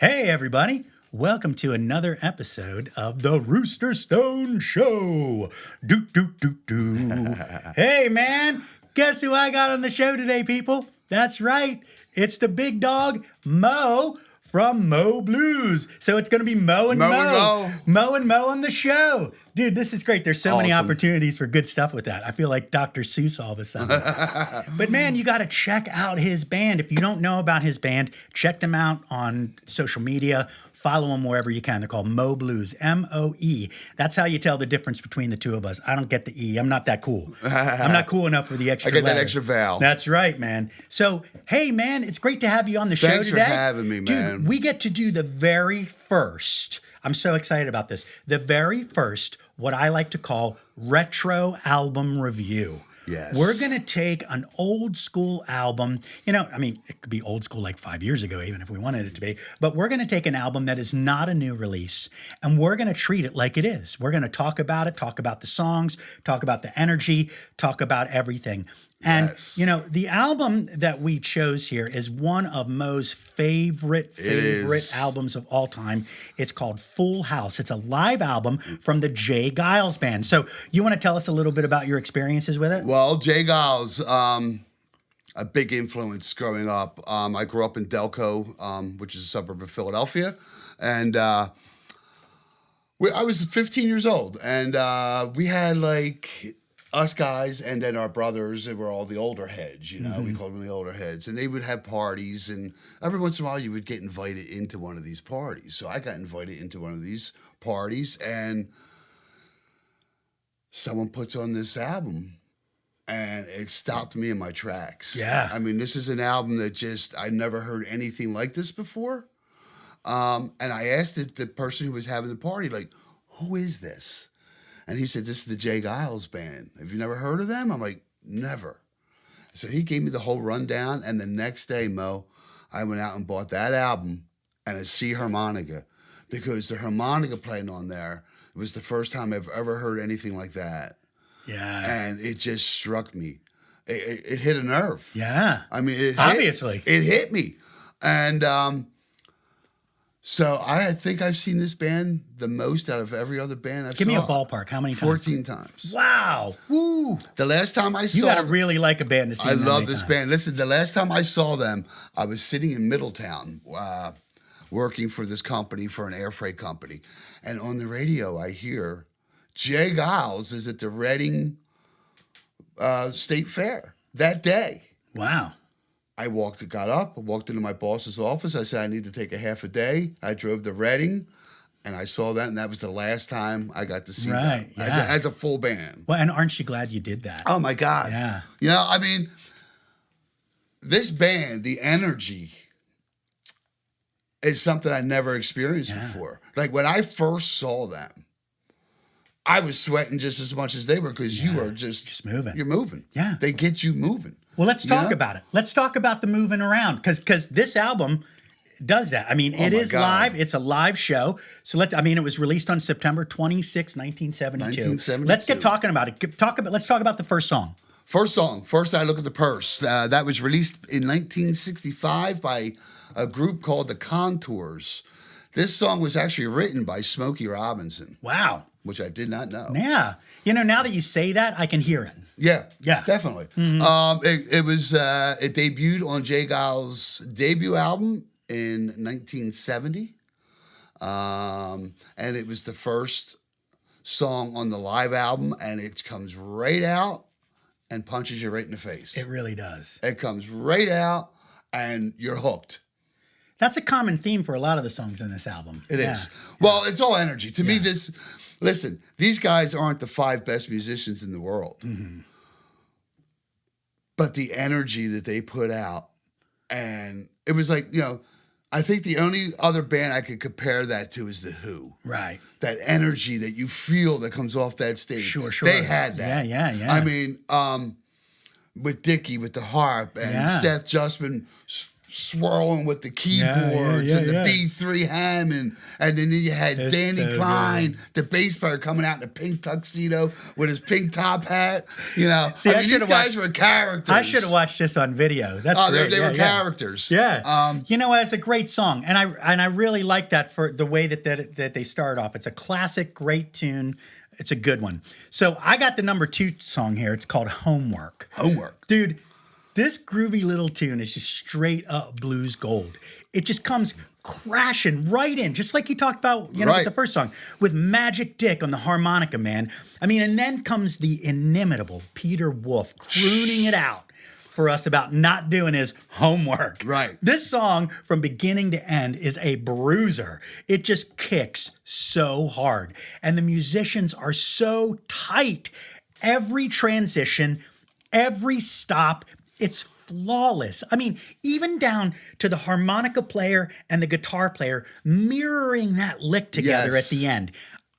Hey, everybody. Welcome to another episode of the Rooster Stone Show. Doot, doot, doot, doot. Hey, man. Guess who I got on the show today, people? That's right. It's the big dog, Mo, from Mo Blues. So it's going to be Mo and Mo. Mo and Mo on the show. Dude, this is great. There's so many opportunities for good stuff with that. I feel like Dr. Seuss all of a sudden. But man, you got to check out his band. If you don't know about his band, check them out on social media. Follow them wherever you can. They're called Mo Blues, M-O-E. That's how you tell the difference between the two of us. I don't get the E. I'm not that cool. I'm not cool enough for the extra I get letter. that extra vowel. That's right, man. So, hey, man, it's great to have you on the show today. Thanks for having me, man. Dude, we get to do the very first, I'm so excited about this, the very first, what I like to call retro album review. Yes. We're going to take an old school album. You know, I mean, it could be old school like 5 years ago, even if we wanted it to be. But we're going to take an album that is not a new release, and we're going to treat it like it is. We're going to talk about it, talk about the songs, talk about the energy, talk about everything. And, Yes. you know, the album that we chose here is one of Mo's favorite albums of all time. It's called Full House. It's a live album from the Geils band. So you want to tell us a little bit about your experiences with it? Well, Geils, a big influence growing up. I grew up in Delco, which is a suburb of Philadelphia. And I was 15 years old. And we had like us guys and then our brothers, they were all the older heads, you know, we called them the older heads. And they would have parties. And every once in a while you would get invited into one of these parties. So I got invited into one of these parties and someone puts on this album. And it stopped me in my tracks. Yeah. I mean, this is an album that I never heard anything like this before. And I asked the person who was having the party, like, who is this? And he said, this is the Geils band. Have you never heard of them? I'm like, never. So he gave me the whole rundown. And the next day, Mo, I went out and bought that album and a C harmonica because the harmonica playing on there was the first time I've ever heard anything like that. Yeah. And it just struck me. It hit a nerve. Yeah. I mean, Obviously. it hit me. And so I think I've seen this band the most out of every other band I've seen. Give me a ballpark. How many times? 14 times. Wow. Woo. The last time I saw You got to really like a band to see I them that love many this times. band. Listen, the last time I saw them, I was sitting in Middletown working for this company, for an air freight company. And on the radio, I hear Geils is at the Reading State Fair that day. Wow. I got up, walked into my boss's office. I said, I need to take a half a day. I drove to Reading, and I saw that, and that was the last time I got to see them as a full band. Well, and aren't you glad you did that? Oh, my God. Yeah. You know, I mean, this band, the energy is something I never experienced before. Like, when I first saw them, I was sweating just as much as they were because you are just moving. You're moving. Yeah. They get you moving. Well, let's talk about it. Let's talk about the moving around because this album does that. I mean, it is live. It's a live show. So it was released on September 26, 1972. Let's get talking about it. Let's talk about the first song. First song. First, I Look at the Purse. That was released in 1965 by a group called the Contours. This song was actually written by Smokey Robinson. Wow. Which I did not know. Yeah. You know, now that you say that, I can hear it. Yeah. Yeah. Definitely. Mm-hmm. It debuted on Geils' debut album in 1970. And it was the first song on the live album, and it comes right out and punches you right in the face. It really does. It comes right out, and you're hooked. That's a common theme for a lot of the songs in this album. It is. Well, it's all energy. To me, listen, these guys aren't the 5 best musicians in the world. Mm-hmm. But the energy that they put out, and it was like, you know, I think the only other band I could compare that to is The Who. Right. That energy that you feel that comes off that stage. Sure. They had that. Yeah. I mean, with Dickie, with the harp, and Seth Justman swirling with the keyboards and the B3 Hammond, and then you had Danny so Klein, the bass player, coming out in a pink tuxedo with his pink top hat. You know, See, these guys were characters. I should have watched this on video. That's great. They were characters. Yeah. You know what? It's a great song, and I really like that for the way that they start off. It's a classic, great tune. It's a good one. So I got the number 2 song here. It's called Homework. Homework. Dude, this groovy little tune is just straight up blues gold. It just comes crashing right in, just like you talked about, with the first song, with Magic Dick on the harmonica, man. I mean, and then comes the inimitable Peter Wolf crooning it out for us about not doing his homework. Right. This song, from beginning to end, is a bruiser. It just kicks so hard. And the musicians are so tight. Every transition, every stop, it's flawless. I mean, even down to the harmonica player and the guitar player mirroring that lick together at the end.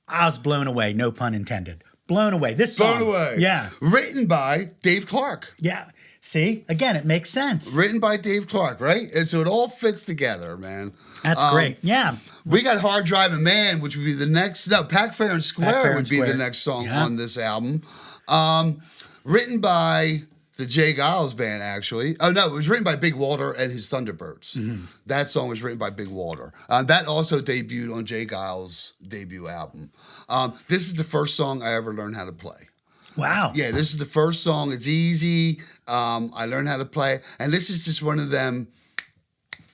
I was blown away, no pun intended. Blown away. This song. Blown away. Yeah. Written by Dave Clark. Yeah. See? Again, it makes sense. Written by Dave Clark, right? And so it all fits together, man. That's great. Yeah. We got Hard Driving Man, which would be the next... No, Pack Fair and Square would be the next song on this album. Written by... the Geils band, actually. Oh, no, it was written by Big Walter and his Thunderbirds. Mm-hmm. That song was written by Big Walter. That also debuted on Geils' debut album. This is the first song I ever learned how to play. Wow. Yeah, this is the first song. It's easy. I learned how to play. And this is just one of them...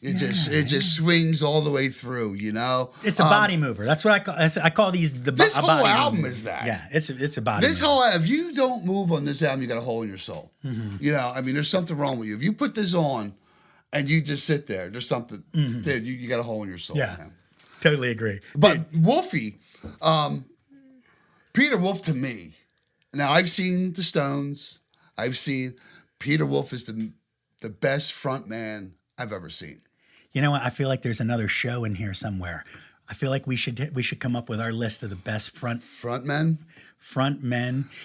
It just swings all the way through, you know. It's a body mover. That's what I call these the. This a whole body album mover. is that. Yeah, it's a body. This mover. whole if you don't move on this album, you got a hole in your soul. Mm-hmm. You know, I mean, there's something wrong with you. If you put this on, and you just sit there, there's something. Dude, you got a hole in your soul. Yeah, man. Totally agree. But Wolfie, Peter Wolf to me. Now I've seen the Stones. I've seen Peter Wolf is the best front man I've ever seen. You know what? I feel like there's another show in here somewhere. I feel like we should come up with our list of the best front men.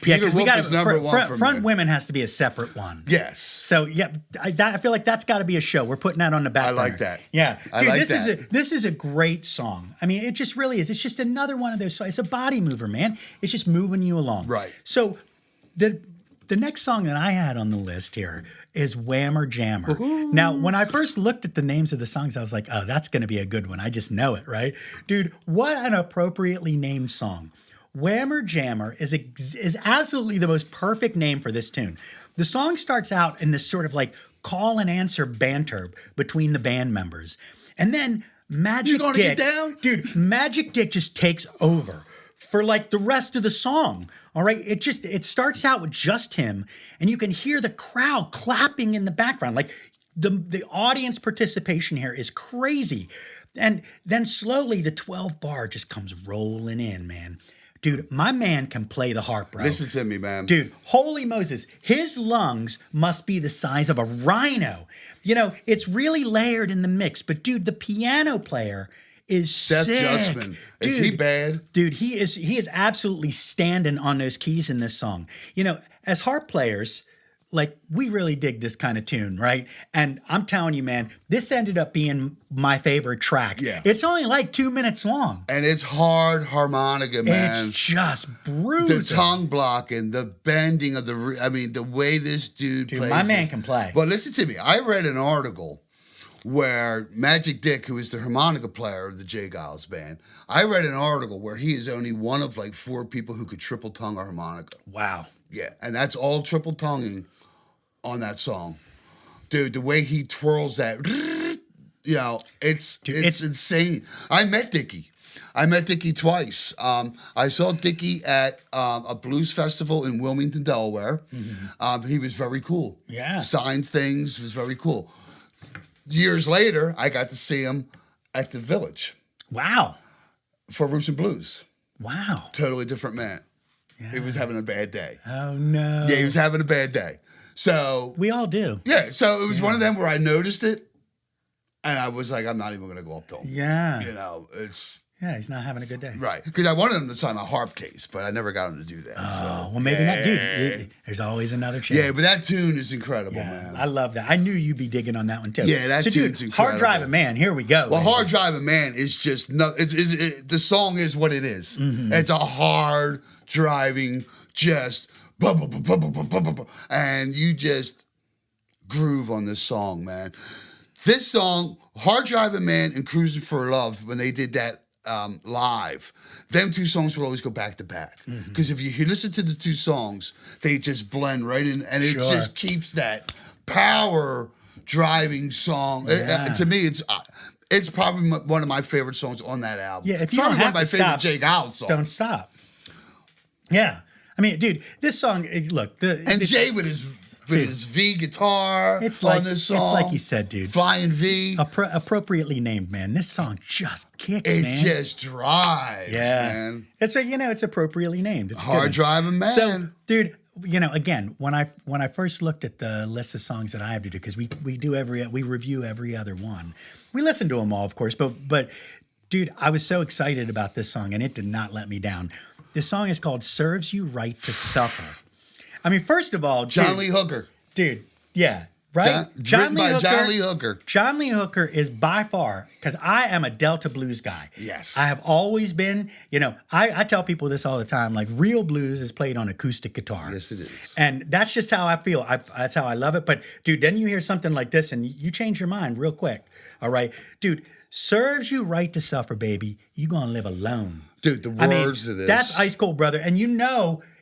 Peter Wolf we got is number one for front me. women has to be a separate one. Yes. So yeah, I feel like that's got to be a show. We're putting that on the back. I like that. Yeah, dude, like this is a great song. I mean, it just really is. It's just another one of those songs. It's a body mover, man. It's just moving you along. Right. So the next song that I had on the list here is Whammer Jammer. Woo-hoo. Now, when I first looked at the names of the songs, I was like, oh, that's going to be a good one. I just know it, right? Dude, what an appropriately named song. Whammer Jammer is absolutely the most perfect name for this tune. The song starts out in this sort of like call and answer banter between the band members. And then Magic Dick, get down? Dude, Magic Dick just takes over for like the rest of the song. All right. It starts out with just him, and you can hear the crowd clapping in the background. Like the audience participation here is crazy. And then slowly the 12 bar just comes rolling in, man. Dude, my man can play the harp, bro. Listen to me, man. Dude, holy Moses. His lungs must be the size of a rhino. You know, it's really layered in the mix, but dude, the piano player is Seth sick. Justman. Is he bad? Dude, he is absolutely standing on those keys in this song. You know, as harp players, like, we really dig this kind of tune, right? And I'm telling you, man, this ended up being my favorite track. Yeah. It's only like 2 minutes long. And it's hard harmonica, man. It's just brutal. The tongue blocking, the bending of the way this dude plays. My man can play. But listen to me. I read an article where Magic Dick, who is the harmonica player of the Geils band, I read an article where he is only one of like 4 people who could triple tongue a harmonica. Wow. Yeah, and that's all triple tonguing on that song. Dude, the way he twirls that, you know, it's insane. I met Dickie twice. I saw Dickie at a blues festival in Wilmington, Delaware. Mm-hmm. He was very cool. Yeah. Signed things, was very cool. Years later, I got to see him at the Village. Wow. For Roots and Blues. Wow. Totally different man. Yeah. He was having a bad day. Oh, no. Yeah, he was having a bad day. So we all do. Yeah, so it was one of them where I noticed it, and I was like, I'm not even going to go up to him. Yeah. You know, it's Yeah, he's not having a good day. Right. Because I wanted him to sign a harp case, but I never got him to do that. Oh, well, maybe not. Dude, there's always another chance. Yeah, but that tune is incredible, man. I love that. I knew you'd be digging on that one, too. Yeah, that tune's incredible. Hard Driving Man, here we go. Well, Hard Driving Man is just, the song is what it is. Mm-hmm. It's a hard driving, just, and you just groove on this song, man. This song, Hard Driving Man and Cruising for Love, when they did that live, them two songs would always go back to back. Because if you listen to the two songs, they just blend right in, and it just keeps that power driving song. To me, it's probably one of my favorite songs on that album. Yeah, if you probably don't one of my favorite stop, Jay Geils songs. Don't stop. Yeah, I mean, dude, this song. Look, Jay with his V guitar on this song. It's like you said, dude. Flying V. Appropriately named, man. This song just kicks, man. It just drives, man. It's appropriately named. It's Hard Driving Man. So, dude, again, when I first looked at the list of songs that I have to do, because we review every other one. We listen to them all, of course, but dude, I was so excited about this song, and it did not let me down. This song is called "Serves You Right to Suffer." I mean, first of all, John Lee Hooker. Dude, yeah, right? John Lee Hooker. John Lee Hooker is by far, because I am a Delta blues guy. Yes. I have always been, I tell people this all the time, like real blues is played on acoustic guitar. Yes, it is. And that's just how I feel. That's how I love it. But, dude, then you hear something like this and you change your mind real quick. All right? Dude, serves you right to suffer, baby. You gonna live alone. Dude, the words of this. That's ice cold, brother. And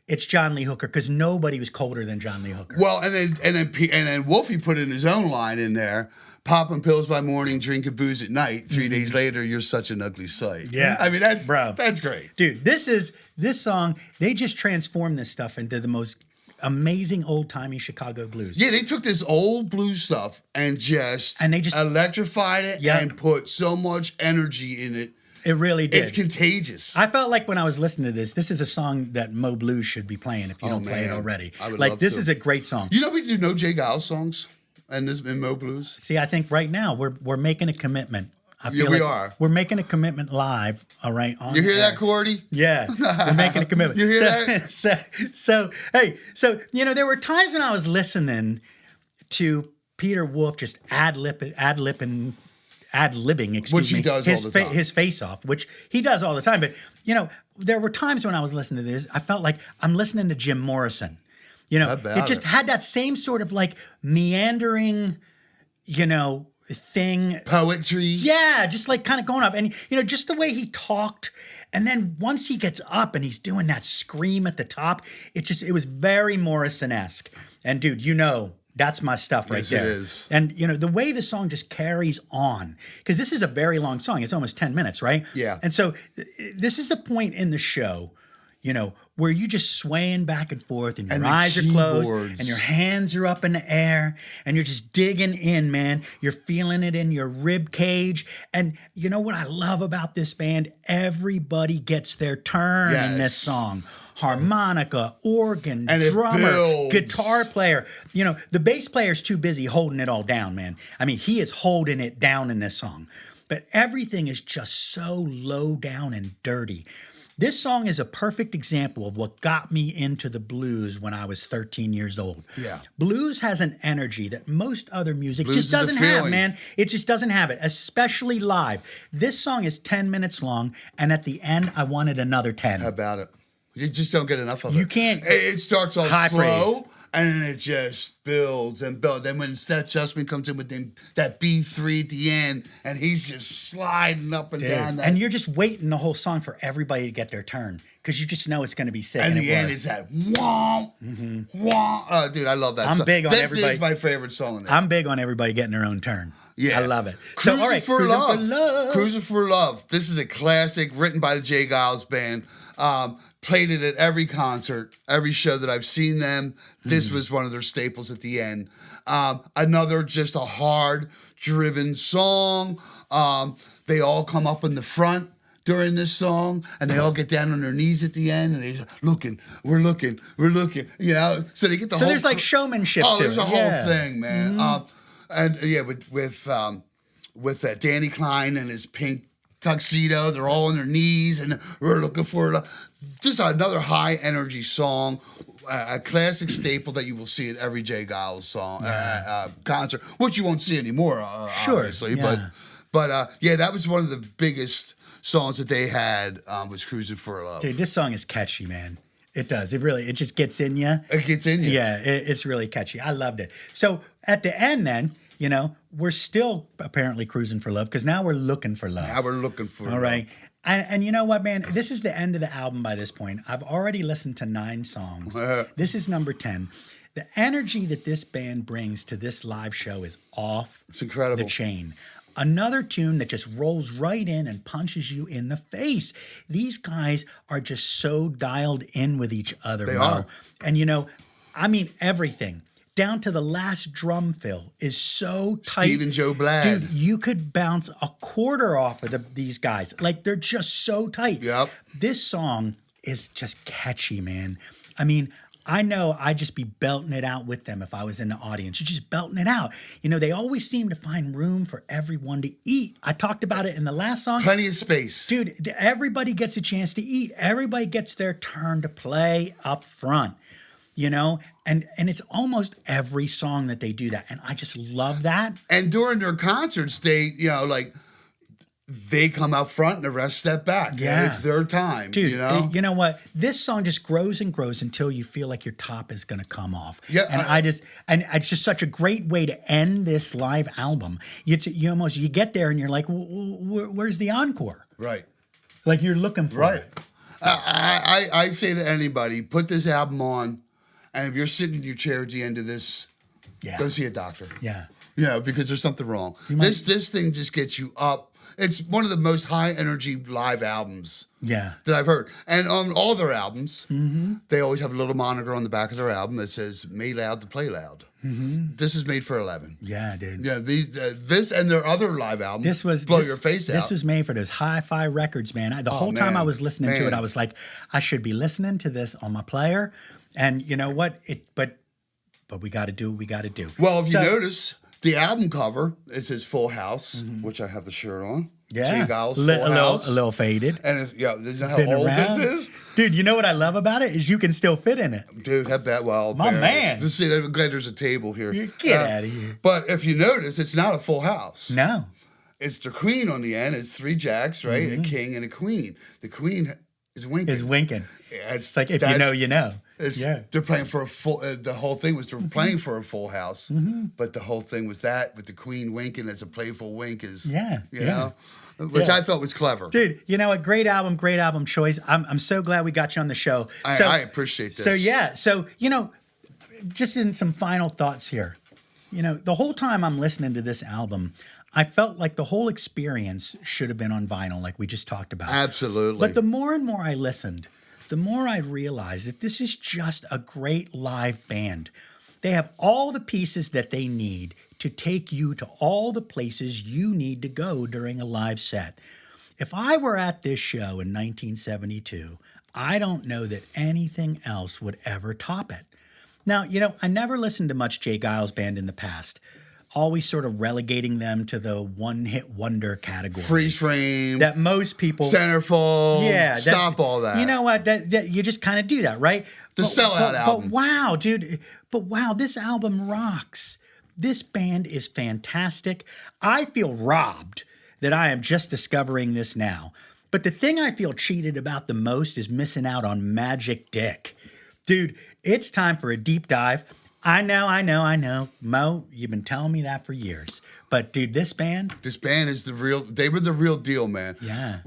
it's John Lee Hooker, because nobody was colder than John Lee Hooker. Well, and then Wolfie put in his own line in there: "Popping pills by morning, drinking booze at night. 3 days later, you're such an ugly sight." Yeah, I mean that's great, dude. This song. They just transformed this stuff into the most amazing old timey Chicago blues. Yeah, they took this old blues stuff and they just electrified it and put so much energy in it. It really did. It's contagious. I felt like when I was listening to this is a song that Mo Blues should be playing if you don't play it already. I would love this to. is a great song. We do no Jay Giles songs in Mo Blues. See, I think right now we're making a commitment. We are. We're making a commitment live, all right? You hear that, Cordy? Yeah, we're making a commitment. You hear that? So, there were times when I was listening to Peter Wolf just ad-libbing, which he does all the time. His face off, which he does all the time. But, there were times when I was listening to this, I felt like I'm listening to Jim Morrison. It just had that same sort of like meandering, thing. Poetry. Yeah, just like kind of going off. And, just the way he talked. And then once he gets up and he's doing that scream at the top, it was very Morrison-esque. And, dude, that's my stuff right there. Yes, it is. And, the way the song just carries on, because this is a very long song. It's almost 10 minutes, right? Yeah. And so this is the point in the show, where you just swaying back and forth and your eyes are closed and your hands are up in the air and you're just digging in, man. You're feeling it in your rib cage. And you know what I love about this band? Everybody gets their turn in this song. Harmonica, organ, and drummer, guitar player. The bass player's too busy holding it all down, man. I mean, he is holding it down in this song. But everything is just so low down and dirty. This song is a perfect example of what got me into the blues when I was 13 years old. Yeah. Blues has an energy that most other music just doesn't have, man. It just doesn't have it, especially live. This song is 10 minutes long, and at the end, I wanted another 10. How about it? You just don't get enough of it. You can't. It starts off high slow, praise. and then it just builds and builds. Then when Seth Justman comes in with that B3 at the end, and he's just sliding up and down. And you're just waiting the whole song for everybody to get their turn, because you just know it's going to be sick. And the end is that womp, womp. Oh, dude, I love that song. Big on everybody. This is my favorite song in there. I'm big on everybody getting their own turn. Yeah. I love it. Cruising for Love. Cruising for Love. This is a classic written by the Jay Giles Band. Played it at every concert, every show that I've seen them. This was one of their staples at the end. Another just a hard-driven song. They all come up in the front during this song, and they all get down on their knees at the end, and they're looking, we're looking. So they get the whole... So there's like showmanship to it. There's a whole thing, man. And yeah, with Danny Klein and his pink tuxedo. They're all on their knees, and we're looking for just another high energy song, a classic staple that you will see at every Geils song concert, which you won't see anymore, obviously. Yeah. But yeah, that was one of the biggest songs that they had, was "Cruising for Love." Dude, this song is catchy, man. It does. It just gets in you. It gets in you. Yeah, it's really catchy. I loved it. So at the end, then, we're still apparently cruising for love because now we're looking for love. Now we're looking for All right. And you know what, man? This is the end of the album by this point. I've already listened to 9 songs. This is number 10. The energy that this band brings to this live show is off It's incredible. the chain. Another tune that just rolls right in and punches you in the face. These guys are just so dialed in with each other. They are. And everything. Down to the last drum fill is so tight. Steve and Joe Blad. Dude, you could bounce a quarter off of these guys. Like, they're just so tight. Yep. This song is just catchy, man. I know I'd just be belting it out with them if I was in the audience. You're just belting it out. They always seem to find room for everyone to eat. I talked about it in the last song. Plenty of space. Dude, everybody gets a chance to eat. Everybody gets their turn to play up front. And it's almost every song that they do that. And I just love that. And during their concerts, they, they come out front and the rest step back. Yeah. And it's their time. Dude, you know what? This song just grows and grows until you feel like your top is going to come off. Yeah. And it's just such a great way to end this live album. You get there and you're like, where's the encore? Right. Like, you're looking for Right. it. I say to anybody, put this album on, and if you're sitting in your chair at the end of this, go see a doctor. Yeah. Because there's something wrong. This thing just gets you up. It's one of the most high energy live albums that I've heard. And on all their albums, they always have a little moniker on the back of their album that says "Made Loud to Play Loud." This is made for 11. Yeah, dude. Yeah, this and their other live album, Your Face Out. This was made for those hi-fi records, man. The whole time I was listening to it, I was like, I should be listening to this on my player. And you know what? But we got to do what we got to do. Well, if you notice, the album cover, it says Full House, which I have the shirt on. Yeah. Geils, Full House. A little faded. And there's how old this is? Dude, you know what I love about it is you can still fit in it. Dude, My man. Let's see, I'm glad there's a table here. Get out of here. But if you notice, it's not a full house. No. It's the queen on the end. It's 3 jacks, right? A king and a queen. The queen is winking. It's like, if you know, you know. They're playing for a full. The whole thing was they're playing for a full house, but the whole thing was that with the queen winking as a playful wink is, you know, which I thought was clever. Dude, you know what? Great album choice. I'm so glad we got you on the show. I appreciate this. So just in some final thoughts here, the whole time I'm listening to this album, I felt like the whole experience should have been on vinyl, like we just talked about. Absolutely. But the more and more I listened, the more I realized that this is just a great live band. They have all the pieces that they need to take you to all the places you need to go during a live set. If I were at this show in 1972, I don't know that anything else would ever top it. Now, I never listened to much J. Geils Band in the past, always sort of relegating them to the one-hit wonder category. Freeze frame. That most people... Centerfold. Yeah. Stop all that. You know what? That you just kind of do that, right? The sellout album. But wow, dude. But wow, this album rocks. This band is fantastic. I feel robbed that I am just discovering this now. But the thing I feel cheated about the most is missing out on Magic Dick. Dude, it's time for a deep dive. I know. Mo, you've been telling me that for years. But, dude, this band is they were the real deal, man. Yeah.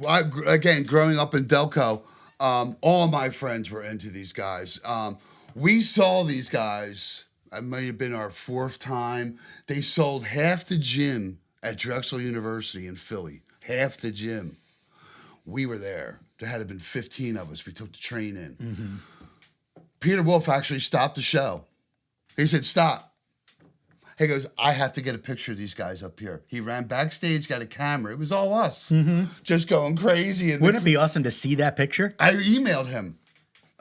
Again, growing up in Delco, all my friends were into these guys. We saw these guys, it may have been our 4th time. They sold half the gym at Drexel University in Philly. Half the gym. We were there. There had been 15 of us. We took the train in. Mm-hmm. Peter Wolf actually stopped the show. He said, "Stop." He goes, "I have to get a picture of these guys up here." He ran backstage, got a camera. It was all us, just going crazy. Wouldn't it be awesome to see that picture? I emailed him.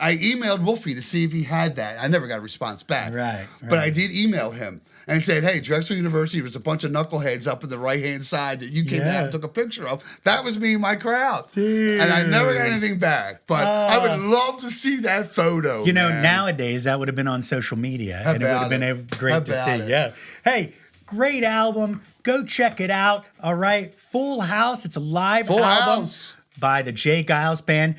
I emailed Wolfie to see if he had that. I never got a response back. Right. But I did email him and said, hey, Drexel University was a bunch of knuckleheads up in the right-hand side that you came out and took a picture of. That was me and my crowd. Dude. And I never got anything back. But I would love to see that photo. You know, nowadays that would have been on social media. And it would have been great to see. Yeah. Hey, great album. Go check it out. All right. Full House. It's a live album by the Geils Band.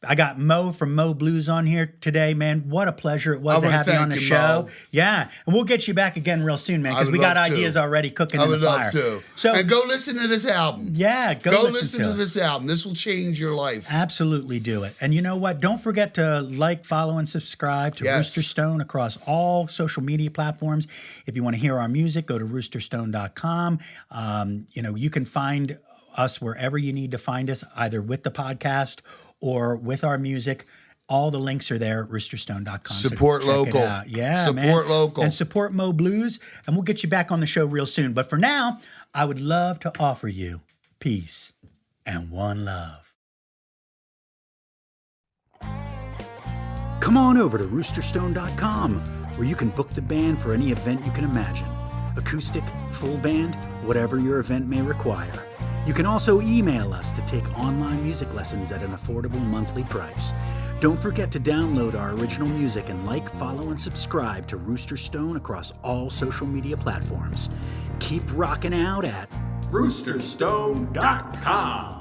I got Mo from Mo Blues on here today, man. What a pleasure it was to have you on the show. Mo. Yeah, and we'll get you back again real soon, man, because we got ideas already cooking in the fire. I would love to. So, and go listen to this album. Yeah, go listen to this album. This will change your life. Absolutely do it. And you know what? Don't forget to like, follow, and subscribe to Rooster Stone across all social media platforms. If you want to hear our music, go to roosterstone.com. You know, you can find us wherever you need to find us, either with the podcast or with our music. All the links are there at roosterstone.com. Support local. Yeah, support local. And support Mo Blues. And we'll get you back on the show real soon. But for now, I would love to offer you peace and one love. Come on over to roosterstone.com, where you can book the band for any event you can imagine. Acoustic, full band, whatever your event may require. You can also email us to take online music lessons at an affordable monthly price. Don't forget to download our original music and like, follow, and subscribe to Rooster Stone across all social media platforms. Keep rocking out at roosterstone.com.